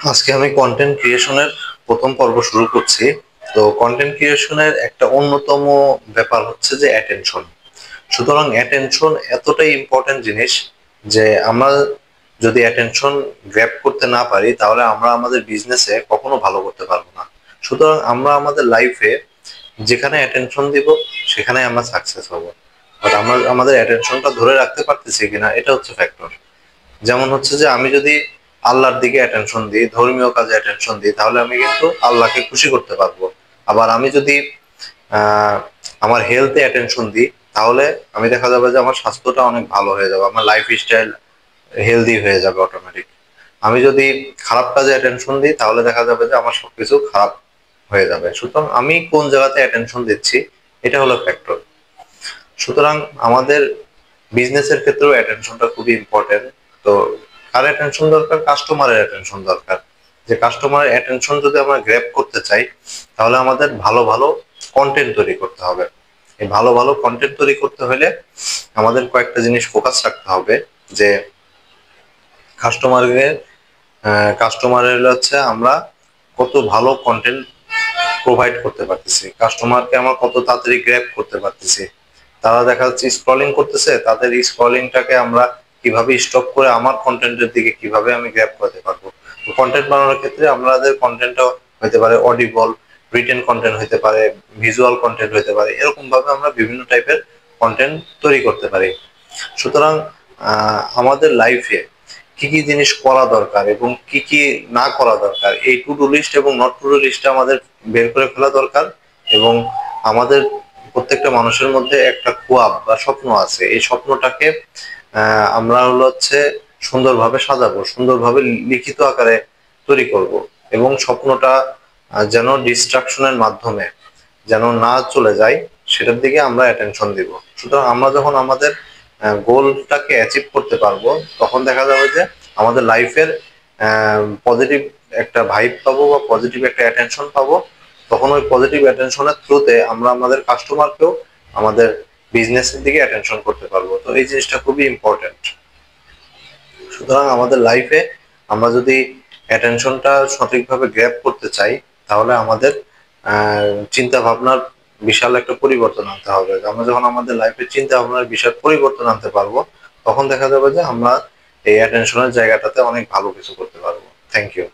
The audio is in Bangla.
আজকে আমি কন্টেন্ট ক্রিয়েশনের প্রথম পর্ব শুরু করছি। তো কন্টেন্ট ক্রিয়েশনের একটা অন্যতম ব্যাপার হচ্ছে যে অ্যাটেনশন। সুতরাং অ্যাটেনশন এতটাই ইম্পর্টেন্ট জিনিস যে আমরা যদি অ্যাটেনশন গ্র্যাব করতে না পারি তাহলে আমরা আমাদের বিজনেসে কখনো ভালো করতে পারবো না। সুতরাং আমরা আমাদের লাইফে যেখানে অ্যাটেনশন দিব সেখানে আমরা সাকসেস হব। বাট আমরা আমাদের অ্যাটেনশনটা ধরে রাখতে পারতেছি কিনা এটা হচ্ছে ফ্যাক্টর। যেমন হচ্ছে যে আমি যদি আল্লাহর দিকে অ্যাটেনশন দিই, ধর্মীয় কাজে অ্যাটেনশন দিই, তাহলে আমি কিন্তু আল্লাহকে খুশি করতে পারবো। আবার আমি যদি আহ আমার হেলথে অ্যাটেনশন দিই, তাহলে আমি দেখা যাবে যে আমার স্বাস্থ্যটা অনেক ভালো হয়ে যাবে, আমার লাইফ স্টাইল হেলদি হয়ে যাবে অটোমেটিক। আমি যদি খারাপ কাজে অ্যাটেনশন দিই তাহলে দেখা যাবে যে আমার সবকিছু খারাপ হয়ে যাবে। সুতরাং আমি কোন জায়গাতে অ্যাটেনশন দিচ্ছি এটা হলো ফ্যাক্টর। সুতরাং আমাদের বিজনেসের ক্ষেত্রেও অ্যাটেনশনটা খুবই ইম্পর্টেন্ট। তো কার অ্যাটেনশন দরকার? কাস্টমারের অ্যাটেনশন দরকার। যে কাস্টমারের অ্যাটেনশন যদি আমরা গ্র্যাব করতে চাই তাহলে আমাদের ভালো ভালো কন্টেন্ট তৈরি করতে হবে। এই ভালো ভালো কন্টেন্ট তৈরি করতে হলে আমাদের কয়েকটা জিনিস ফোকাস রাখতে হবে। যে কাস্টমারকে কাস্টমারের হচ্ছে আমরা কত ভালো কন্টেন্ট প্রোভাইড করতে পারতেছি, কাস্টমারকে আমরা কত তাড়াতাড়ি গ্র্যাব করতে পারতেছি। তারা দেখা যাচ্ছে স্ক্রলিং করতেছে, তাদের স্ক্রলিংটাকে আমরা কিভাবে স্টপ করে আমার কন্টেন্টের দিকে কিভাবে আমি গ্র্যাব করতে পারবো। তো কন্টেন্ট বানানোর ক্ষেত্রে আমাদের কন্টেন্টটা হতে পারে অডিবল, রিটেন কন্টেন্ট হতে পারে, ভিজুয়াল কন্টেন্ট হতে পারে, এরকম ভাবে আমরা বিভিন্ন টাইপের কন্টেন্ট তৈরি করতে পারি। সুতরাং আমাদের লাইফে কি কি জিনিস করা দরকার এবং কি কি না করা দরকার, এই টু ডু লিস্ট এবং নট টু ডু লিস্টটা আমাদের বের করে ফেলা দরকার। এবং আমাদের প্রত্যেকটা মানুষের মধ্যে একটা খোয়াব বা স্বপ্ন আছে, এই স্বপ্নটাকে আমরা হচ্ছে সুন্দরভাবে সাজাবো, সুন্দরভাবে লিখিত আকারে তৈরি করব। এবং স্বপ্নটা যেন ডিস্ট্রাকশনের মাধ্যমে যেন না চলে যায়, সেটার দিকে আমরা অ্যাটেনশন দিব। সুতরাং আমরা যখন আমাদের গোলটাকে অ্যাচিভ করতে পারবো তখন দেখা যাবে যে আমাদের লাইফের পজিটিভ একটা ভাইব পাবো বা পজিটিভ একটা অ্যাটেনশন পাবো। তখন ওই পজিটিভ অ্যাটেনশনের থ্রুতে আমরা আমাদের কাস্টমারকেও আমাদের বিজনেসের দিকে অ্যাটেনশন করতে পারবো। তো এই জিনিসটা খুবই ইম্পর্টেন্ট। সুতরাং আমাদের লাইফে আমরা যদি অ্যাটেনশনটা সঠিকভাবে গ্র্যাব করতে চাই তাহলে আমাদের চিন্তা ভাবনার বিশাল একটা পরিবর্তন আনতে হবে। আমরা যখন আমাদের লাইফে চিন্তা ভাবনার বিশাল পরিবর্তন আনতে পারবো তখন দেখা যাবে যে আমরা এই অ্যাটেনশনের জায়গাটাতে অনেক ভালো কিছু করতে পারবো। Thank you.